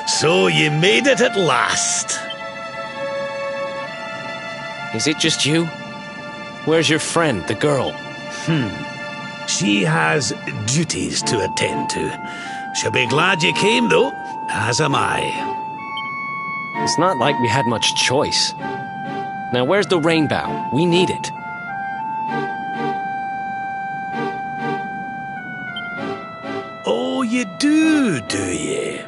So you made it at last. Is it just you? Where's your friend, the girl? She has duties to attend to. She'll be glad you came, though, as am I. It's not like we had much choice. Now where's the rainbow? We need it. Oh, you do you?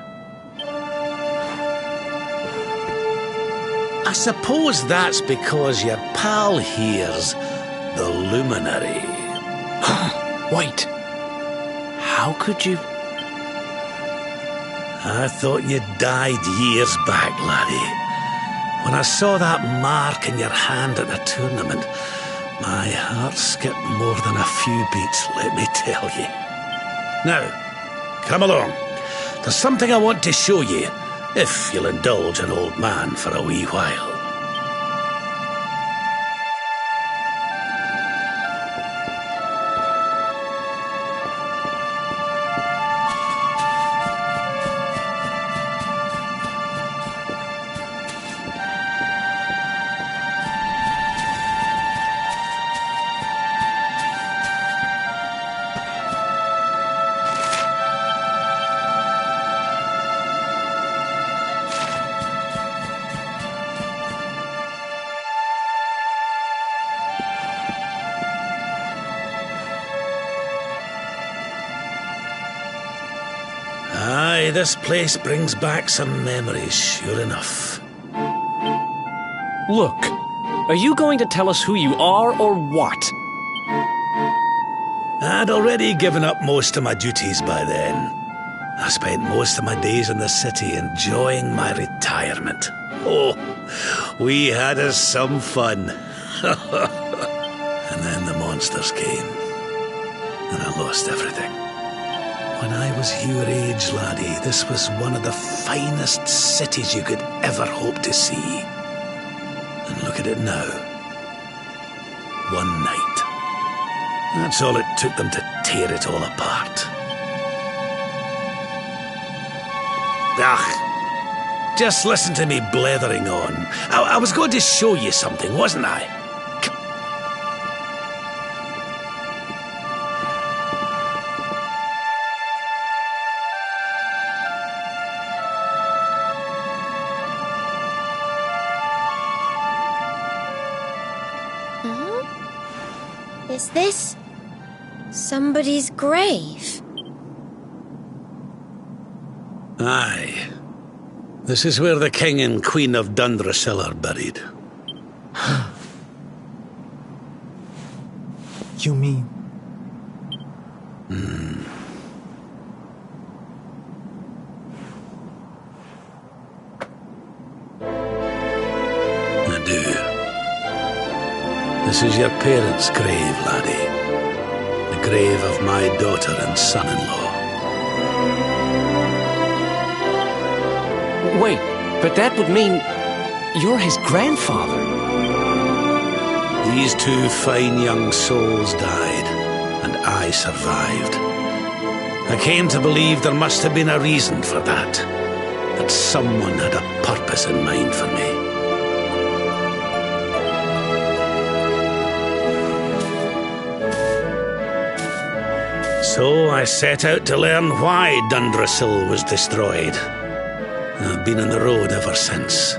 I suppose that's because your pal here's the luminary. Wait. How could you... I thought you died years back, laddie. When I saw that mark in your hand at the tournament, my heart skipped more than a few beats, let me tell you. Now, come along. There's something I want to show you, if you'll indulge an old man for a wee while. Aye, this place brings back some memories, sure enough. Look, are you going to tell us who you are or what? I'd already given up most of my duties by then. I spent most of my days in the city enjoying my retirement. Oh, we had us some fun. And then the monsters came, and I lost everything. When I was your age, laddie, this was one of the finest cities you could ever hope to see. And look at it now. One night. That's all it took them to tear it all apart. Just listen to me blethering on. I was going to show you something, wasn't I? Is this somebody's grave? Aye. This is where the King and Queen of Dundrasil are buried. You mean? I do. This is your parents' grave, laddie. The grave of my daughter and son-in-law. Wait, but that would mean you're his grandfather. These two fine young souls died, and I survived. I came to believe there must have been a reason for that. That someone had a purpose in mind for me. So I set out to learn why Dundrasil was destroyed. I've been on the road ever since.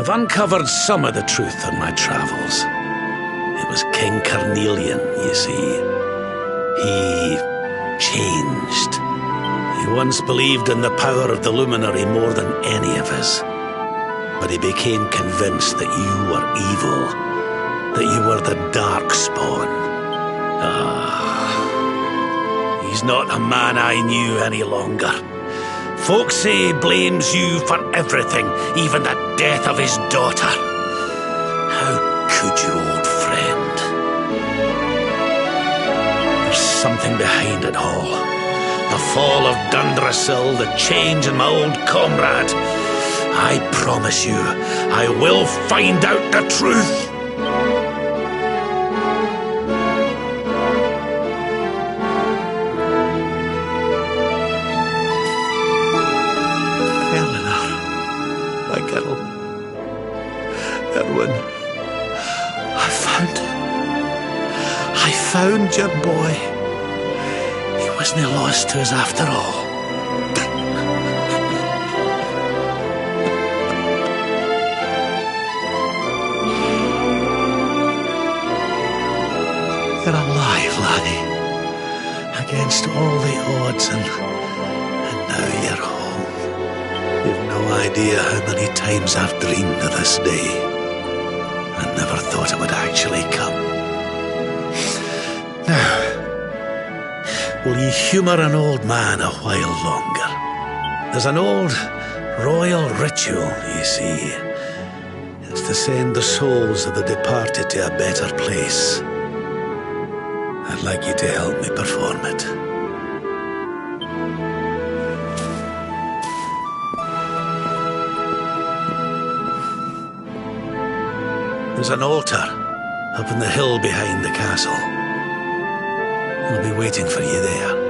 I've uncovered some of the truth on my travels. It was King Carnelian, you see. He changed. He once believed in the power of the luminary more than any of us. but he became convinced that you were evil, that you were the Darkspawn. He's not the man I knew any longer. Folks say he blames you for everything, even the death of his daughter. How could you, old friend? There's something behind it all. The fall of Dundrasil, the change in my old comrade. I promise you, I will find out the truth. Eleanor, my girl. Erwin, I found your boy. He wasn't lost to us after all. You're alive, laddie. Against all the odds, and now you're home. You've no idea how many times I've dreamed of this day. I never thought it would actually come. Now, will you humour an old man a while longer? There's an old royal ritual, you see. It's to send the souls of the departed to a better place. I'd like you to help me perform it. There's an altar up in the hill behind the castle. I'll be waiting for you there.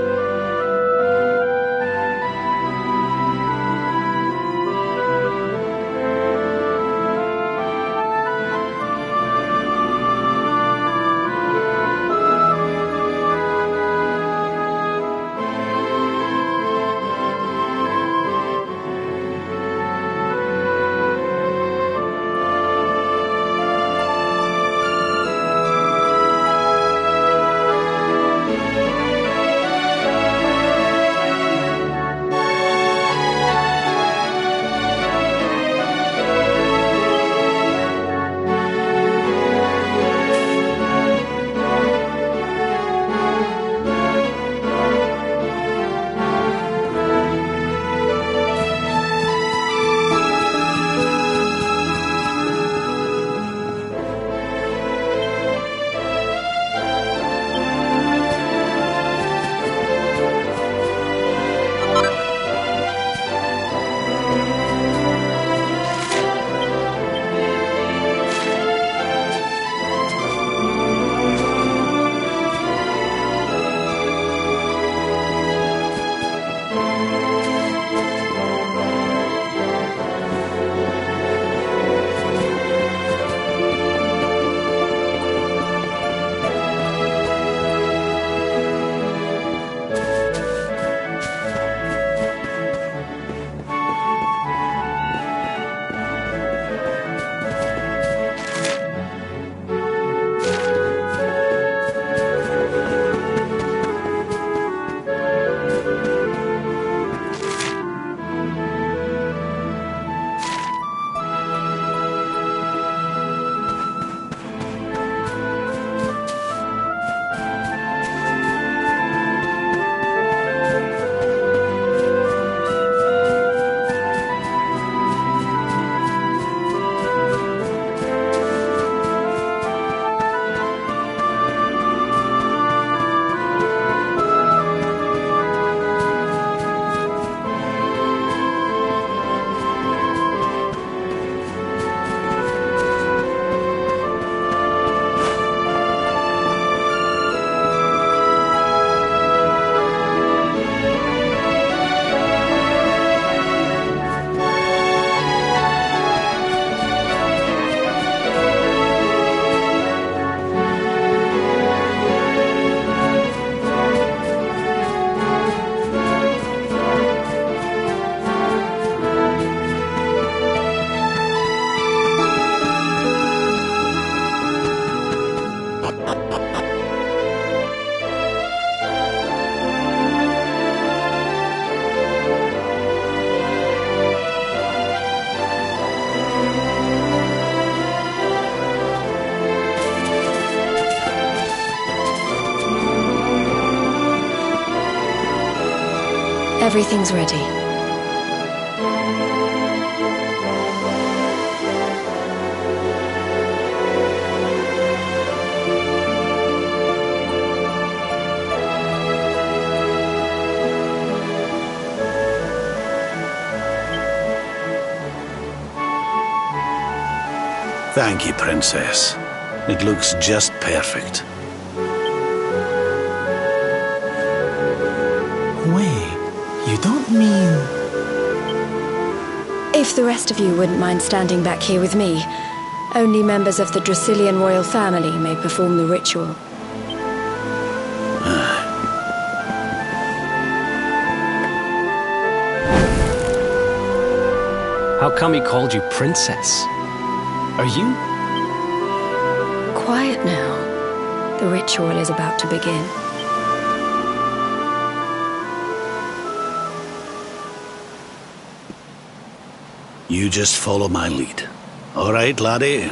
Everything's ready. Thank you, Princess. It looks just perfect. Wait, you don't mean... If the rest of you wouldn't mind standing back here with me, only members of the Dracilian royal family may perform the ritual. How come he called you princess? Are you? Quiet now. The ritual is about to begin. You just follow my lead. All right, laddie?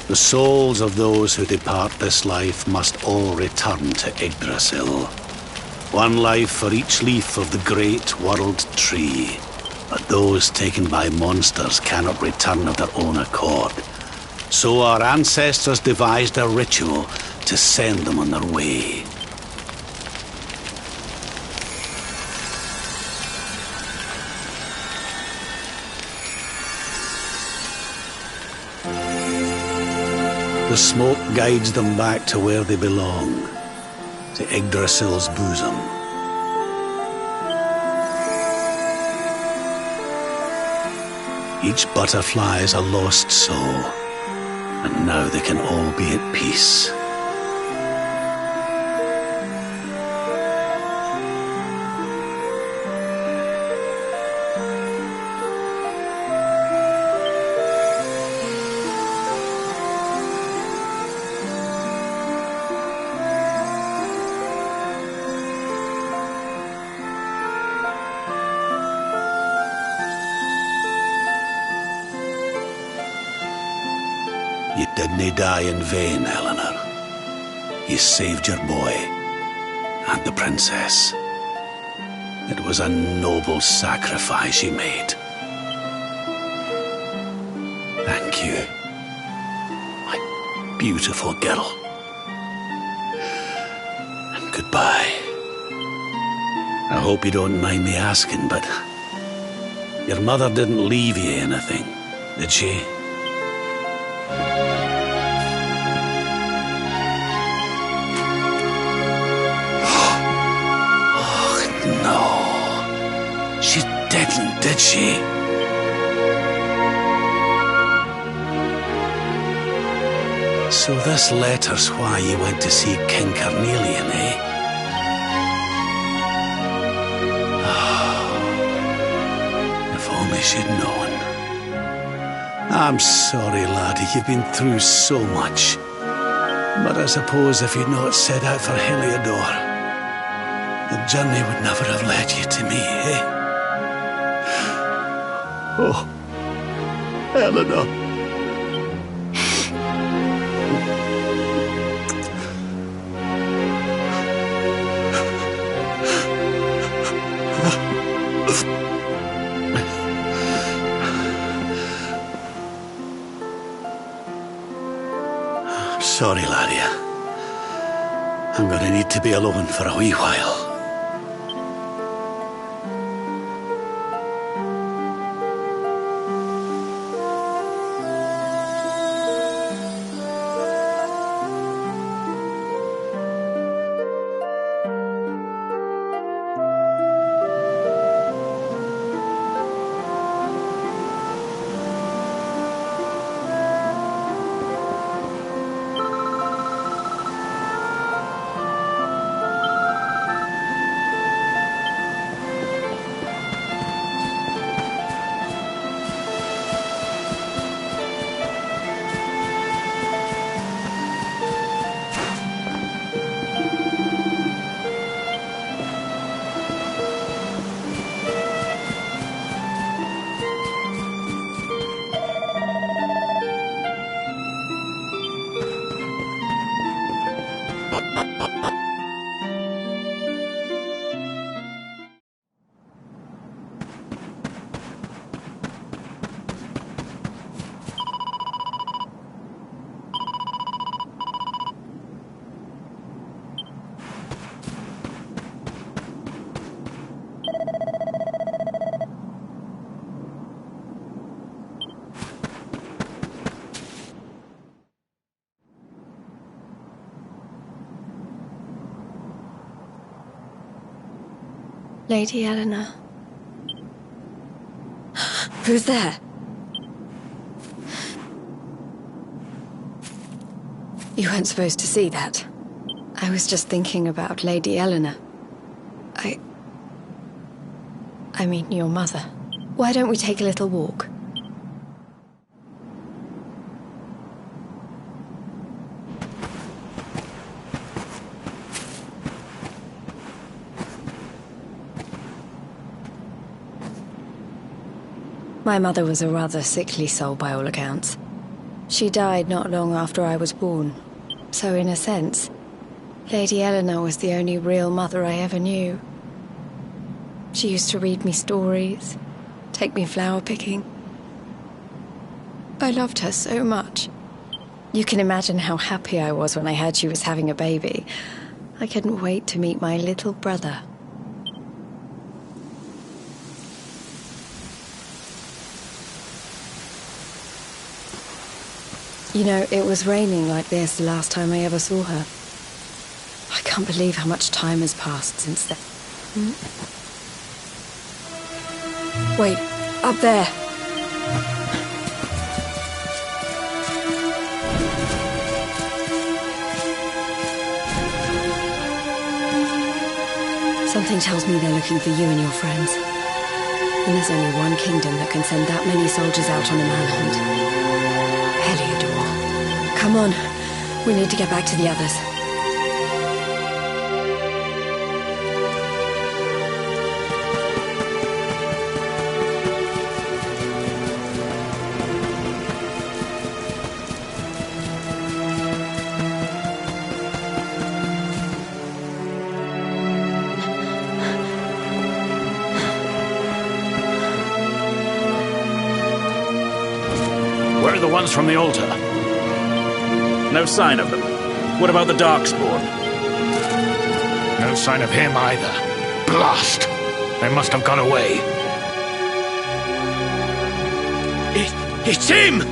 The souls of those who depart this life must all return to Yggdrasil. One life for each leaf of the great world tree. But those taken by monsters cannot return of their own accord. So our ancestors devised a ritual to send them on their way. The smoke guides them back to where they belong, to Yggdrasil's bosom. Each butterfly is a lost soul, and now they can all be at peace. You didn't die in vain, Eleanor. You saved your boy and the princess. It was a noble sacrifice you made. Thank you, my beautiful girl. And goodbye. I hope you don't mind me asking, but your mother didn't leave you anything, did she? No, she didn't, did she? So this letter's why you went to see King Carnelian, eh? If only she'd known. I'm sorry, laddie, you've been through so much. But I suppose if you'd not set out for Heliodor, the journey would never have led you to me, eh? Oh, Eleanor. I'm sorry, laddie. I'm gonna need to be alone for a wee while. Lady Eleanor. Who's there? You weren't supposed to see that. I was just thinking about Lady Eleanor. I mean, your mother. Why don't we take a little walk? My mother was a rather sickly soul by all accounts. She died not long after I was born. So in a sense, Lady Eleanor was the only real mother I ever knew. She used to read me stories, take me flower picking. I loved her so much. You can imagine how happy I was when I heard she was having a baby. I couldn't wait to meet my little brother. You know, it was raining like this the last time I ever saw her. I can't believe how much time has passed since then. Wait, up there. Something tells me they're looking for you and your friends. And there's only one kingdom that can send that many soldiers out on a manhunt. Come on, we need to get back to the others. Where are the ones from the altar? No sign of them. What about the Darkspawn? No sign of him either. Blast! They must have gone away. It's him!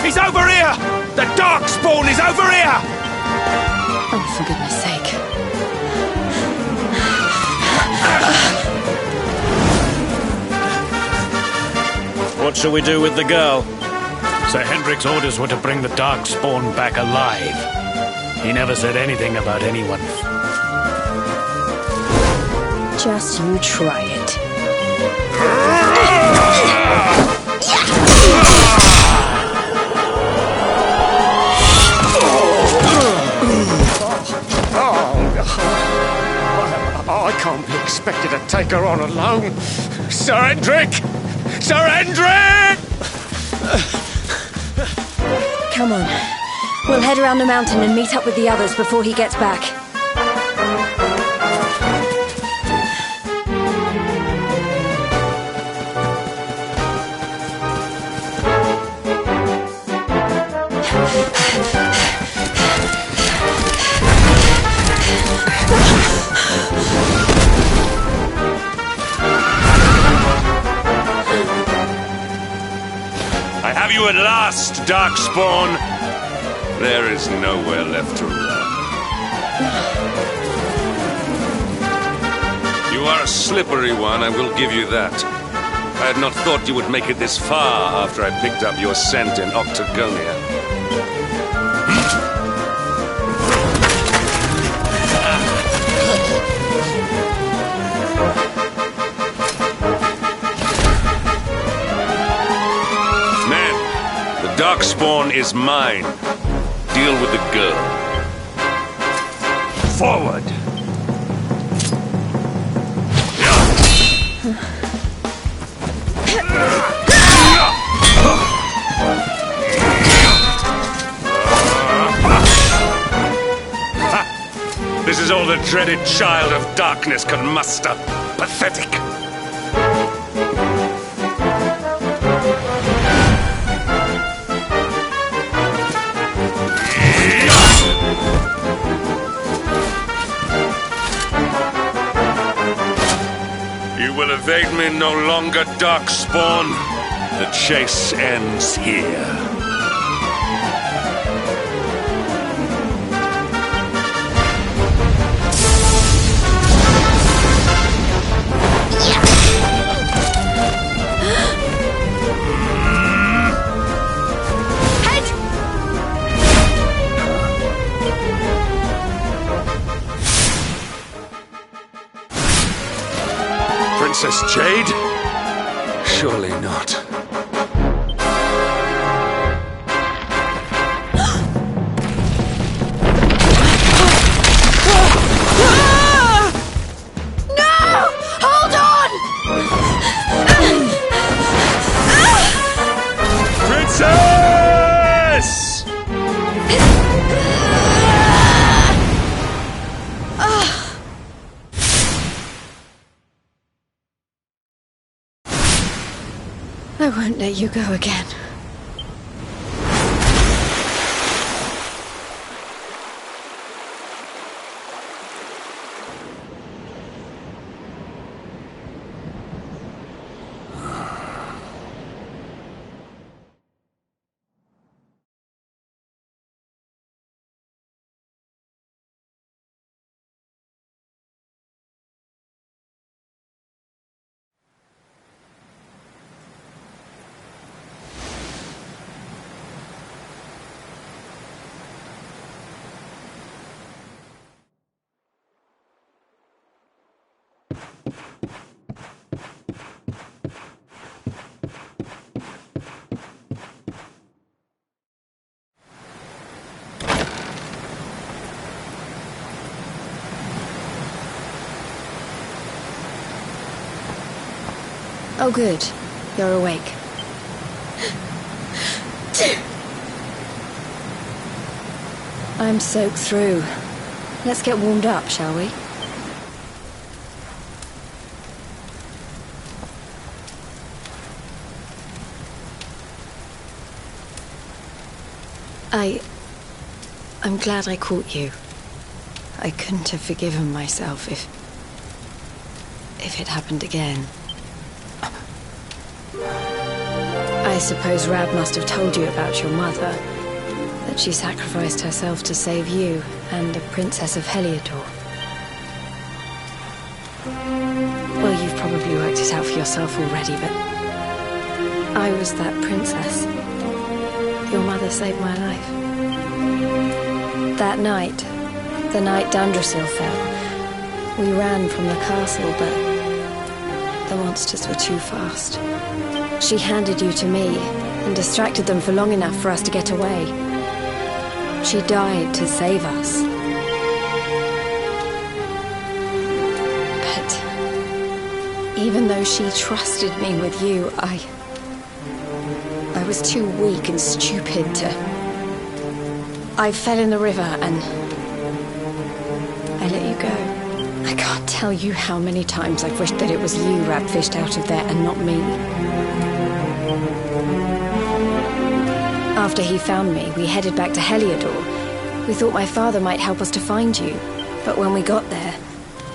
He's over here! The Darkspawn is over here! Oh, for goodness sake. What shall we do with the girl? Sir Hendrik's orders were to bring the Darkspawn back alive. He never said anything about anyone. Just you try it. I can't be expected to take her on alone. Sir Hendrik! Sir Hendrik! Come on. We'll head around the mountain and meet up with the others before he gets back. I have you at last, Darkspawn. There is nowhere left to run. You are a slippery one, I will give you that. I had not thought you would make it this far after I picked up your scent in Octagonia. Darkspawn is mine. Deal with the girl. Forward! This is all the dreaded child of darkness can muster. Pathetic. Evade me no longer, Darkspawn. The chase ends here. Princess Jade? Surely not. Princess! I won't let you go again. Oh, good. You're awake. I'm soaked through. Let's get warmed up, shall we? I'm glad I caught you. I couldn't have forgiven myself if it happened again. I suppose Rab must have told you about your mother, that she sacrificed herself to save you and the Princess of Heliodor. Well, you've probably worked it out for yourself already, but I was that princess. Your mother saved my life. That night, the night Dundrasil fell, we ran from the castle, but the monsters were too fast. She handed you to me and distracted them for long enough for us to get away. She died to save us. But even though she trusted me with you, I was too weak and stupid to... I fell in the river and I let you go. I can't tell you how many times I've wished that it was you Rab fished out of there and not me. After he found me, we headed back to Heliodor. We thought my father might help us to find you, but when we got there,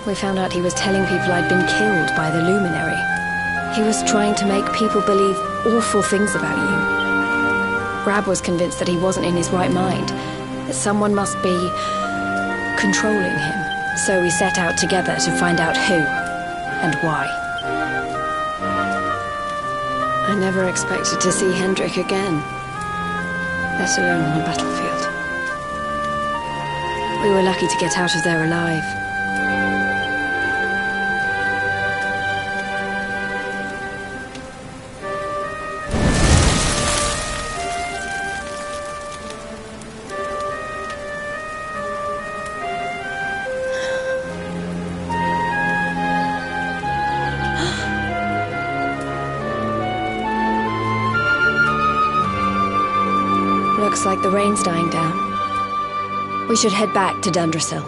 we found out he was telling people I'd been killed by the Luminary. He was trying to make people believe awful things about you. Rab was convinced that he wasn't in his right mind, that someone must be controlling him. So we set out together to find out who and why. I never expected to see Hendrik again, let alone on a battlefield. We were lucky to get out of there alive. Looks like the rain's dying down. We should head back to Dundrasil.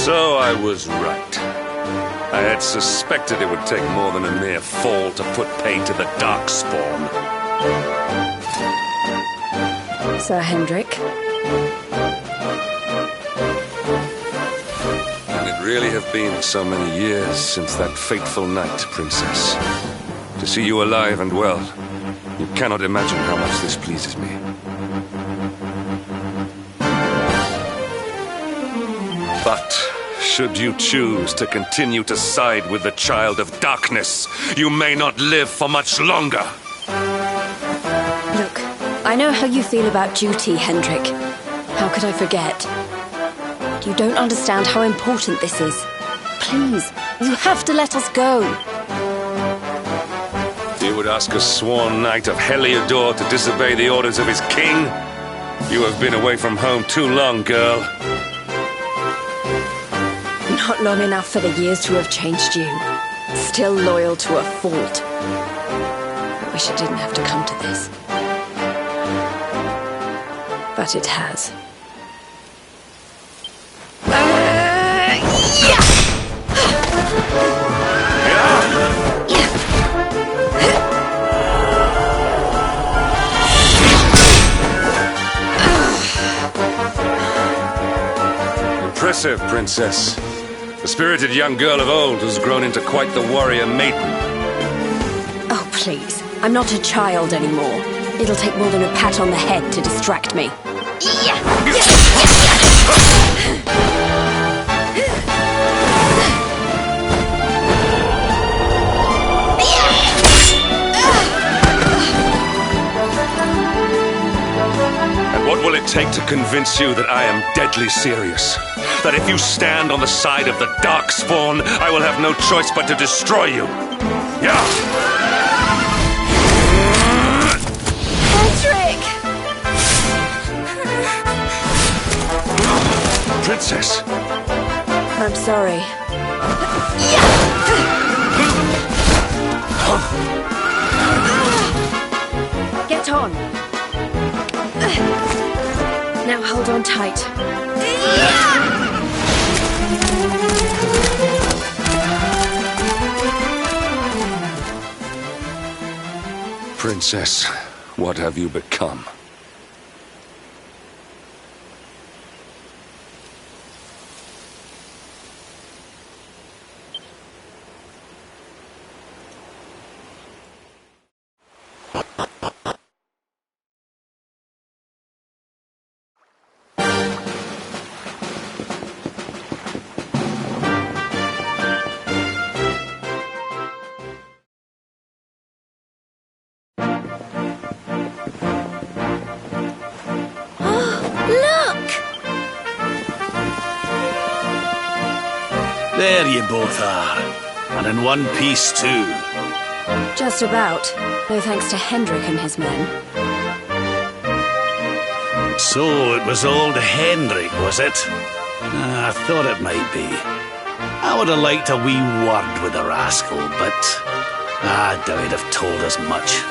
So I was right. I had suspected it would take more than a mere fall to put paid to the Darkspawn. Sir Hendrik. And it really have been so many years since that fateful night, Princess. To see you alive and well, you cannot imagine how much this pleases me. But should you choose to continue to side with the Child of Darkness, you may not live for much longer. Look, I know how you feel about duty, Hendrik. How could I forget? You don't understand how important this is. Please, you have to let us go. You would ask a sworn knight of Heliodor to disobey the orders of his king? You have been away from home too long, girl. Not long enough for the years to have changed you. Still loyal to a fault. I wish it didn't have to come to this. But it has. Impressive, Princess. The spirited young girl of old has grown into quite the warrior maiden. Oh, please. I'm not a child anymore. It'll take more than a pat on the head to distract me. And what will it take to convince you that I am deadly serious? That if you stand on the side of the Darkspawn, I will have no choice but to destroy you. Yeah! Hendrik! Princess! I'm sorry. Get on. Now hold on tight. Princess, what have you become? There you both are. And in one piece, too. Just about. No thanks to Hendrik and his men. So it was old Hendrik, was it? I thought it might be. I would have liked a wee word with the rascal, but I doubt he'd have told us much.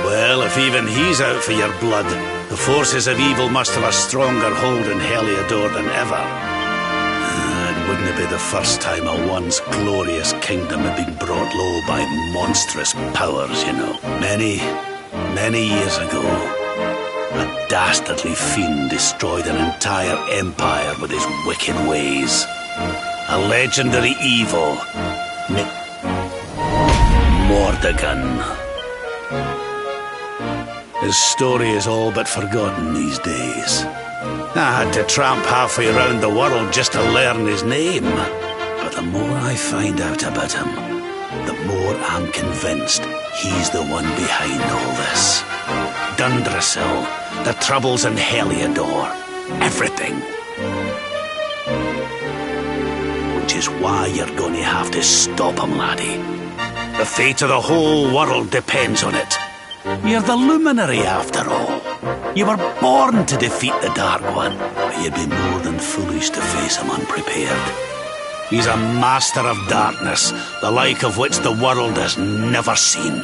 Well, if even he's out for your blood, the forces of evil must have a stronger hold in Heliodor than ever. It wouldn't be the first time a once glorious kingdom had been brought low by monstrous powers, you know. Many years ago, a dastardly fiend destroyed an entire empire with his wicked ways. A legendary evil, Mordegon. His story is all but forgotten these days. I had to tramp halfway around the world just to learn his name. But the more I find out about him, the more I'm convinced he's the one behind all this. Dundrasil, the troubles in Heliodor, everything. Which is why you're going to have to stop him, laddie. The fate of the whole world depends on it. You're the luminary, after all. You were born to defeat the Dark One, but you'd be more than foolish to face him unprepared. He's a master of darkness, the like of which the world has never seen.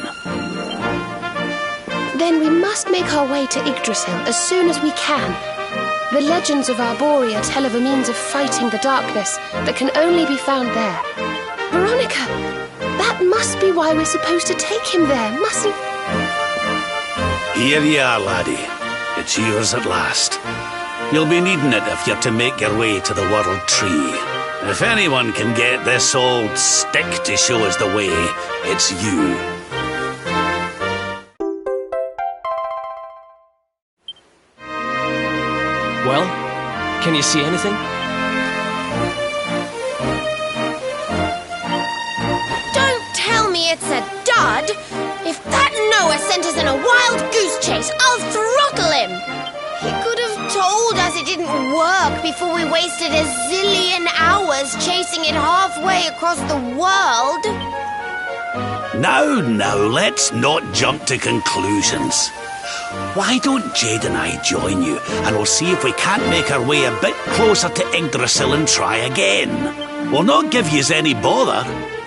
Then we must make our way to Yggdrasil as soon as we can. The legends of Arborea tell of a means of fighting the darkness that can only be found there. Veronica, that must be why we're supposed to take him there, mustn't... Here you are, laddie. It's yours at last. You'll be needing it if you're to make your way to the World Tree. If anyone can get this old stick to show us the way, it's you. Well, can you see anything? Don't tell me it's a dud! If that Noah sent us in a wild goose chase, I'll throttle him! He could have told us it didn't work before we wasted a zillion hours chasing it halfway across the world. Now, let's not jump to conclusions. Why don't Jade and I join you, and we'll see if we can't make our way a bit closer to Yggdrasil and try again. We'll not give yous any bother.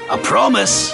I promise.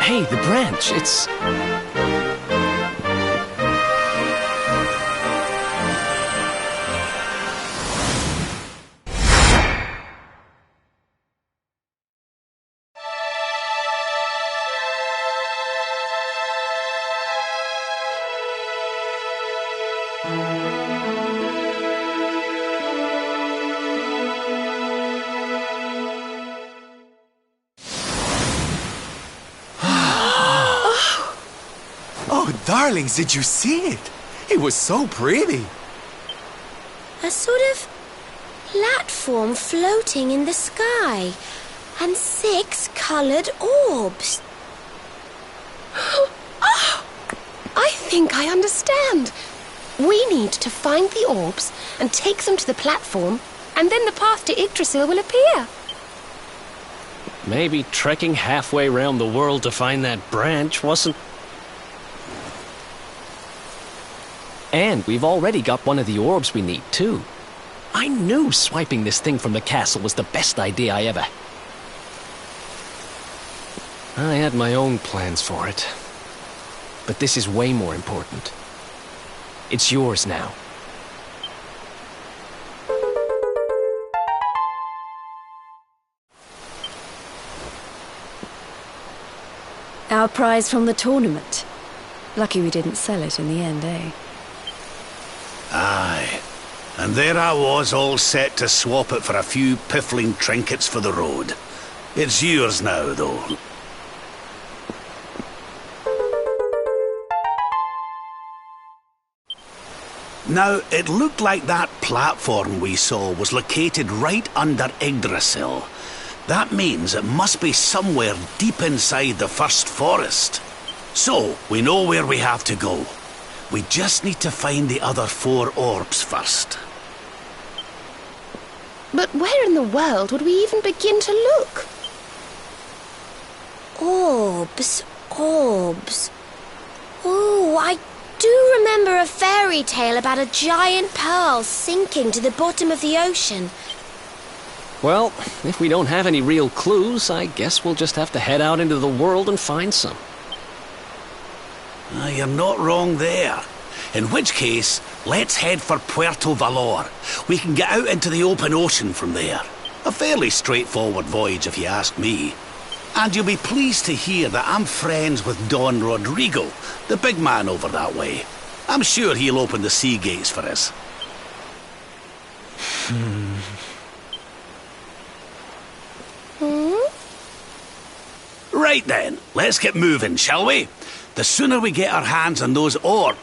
Hey, the branch, it's... Oh, darlings, did you see it? It was so pretty. A sort of platform floating in the sky, and 6 coloured orbs. Oh, I think I understand. We need to find the orbs and take them to the platform, and then the path to Yggdrasil will appear. Maybe trekking halfway around the world to find that branch wasn't... And we've already got one of the orbs we need, too. I knew swiping this thing from the castle was the best idea I ever... I had my own plans for it. But this is way more important. It's yours now. Our prize from the tournament. Lucky we didn't sell it in the end, eh? Aye. And there I was, all set to swap it for a few piffling trinkets for the road. It's yours now, though. Now, it looked like that platform we saw was located right under Yggdrasil. That means it must be somewhere deep inside the first forest. So, we know where we have to go. We just need to find the other 4 orbs first. But where in the world would we even begin to look? Orbs, orbs. Oh, I do remember a fairy tale about a giant pearl sinking to the bottom of the ocean. Well, if we don't have any real clues, I guess we'll just have to head out into the world and find some. You're not wrong there. In which case, let's head for Puerto Valor. We can get out into the open ocean from there. A fairly straightforward voyage, if you ask me. And you'll be pleased to hear that I'm friends with Don Rodrigo, the big man over that way. I'm sure he'll open the sea gates for us. Right then, let's get moving, shall we? The sooner we get our hands on those orbs...